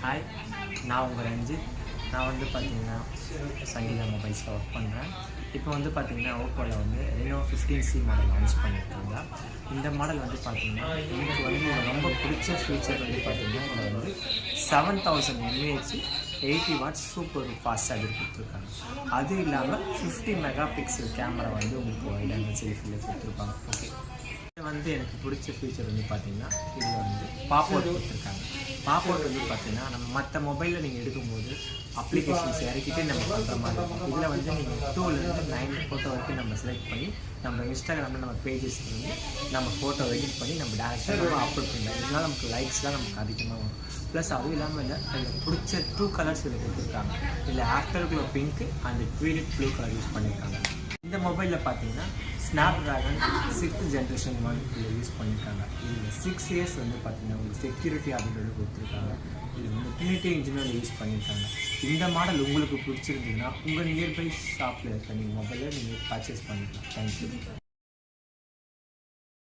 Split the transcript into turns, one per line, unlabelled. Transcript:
Hi, நான் உங்கள் ரஞ்சித். நான் வந்து பார்த்தீங்கன்னா சங்கீதா மொபைல்ஸில் ஒர்க் பண்ணுறேன். இப்போ வந்து பார்த்தீங்கன்னா ஓப்போவில் வந்து ரெனோ 15C மாடல் லான்ச் பண்ணியிருக்காங்க. இந்த மாடல் வந்து பார்த்தீங்கன்னா எனக்கு வந்து ரொம்ப பிடிச்ச ஃபீச்சர் வந்து பார்த்தீங்கன்னா இதில் வந்து 7000 mAh 80 watts super fast charger கொடுத்துருக்காங்க. அது இல்லாமல் 50 மெகா பிக்சல் கேமரா வந்து உங்களுக்கு வைட் ஆங்கிள் செல்ஃபியில் கொடுத்துருப்பாங்க. ஓகே, வந்து எனக்கு பிடிச்ச ஃபீச்சர் வந்து பார்த்தீங்கன்னா இதில் வந்து பாப்அவுட் கொடுத்துருக்காங்க. பாப்அவுட் வந்து பார்த்தீங்கன்னா நம்ம மற்ற மொபைலில் நீங்கள் எடுக்கும்போது அப்ளிகேஷன்ஸ் இறக்கிட்டு நம்ம பண்ணுற மாதிரி இருக்கும். இதில் வந்து நீங்கள் 2லேருந்து 9 ஃபோட்டோ வரைக்கும் நம்ம செலக்ட் பண்ணி நம்ம இன்ஸ்டாகிராமில் நம்ம பேஜஸ் வந்து நம்ம ஃபோட்டோ எடிட் பண்ணி நம்ம டேரெக்டாக நம்ம அப்லோட் பண்ணலாம். இதனால் நமக்கு லைக்ஸ்லாம் நமக்கு அதிகமாக வரும். ப்ளஸ் அதுவும் இல்லாமல் இல்லை அதில் பிடிச்ச 2 கலர்ஸ் இதில் கொடுத்துருக்காங்க. இதில் afterglow pink and tweeted blue colour use பண்ணியிருக்காங்க. இந்த மொபைலில் பார்த்தீங்கன்னா ஸ்னாப்ட்ராகன் 6th ஜென்ரேஷன் இதில் யூஸ் பண்ணியிருக்காங்க. இதில் 6 இயர்ஸ் வந்து பார்த்தீங்கன்னா உங்களுக்கு செக்யூரிட்டி அப்டேட் கொடுத்துருக்காங்க. இதில் வந்து ட்ரினிட்டி இன்ஜினில் யூஸ் பண்ணியிருக்காங்க. இந்த மாடல் உங்களுக்கு பிடிச்சிருந்ததுன்னா உங்கள் நியர்பை ஷாப்பில் இருக்க நீங்கள் மொபைலை நீங்கள் பர்ச்சேஸ் பண்ணிக்கலாம். தேங்க்யூ.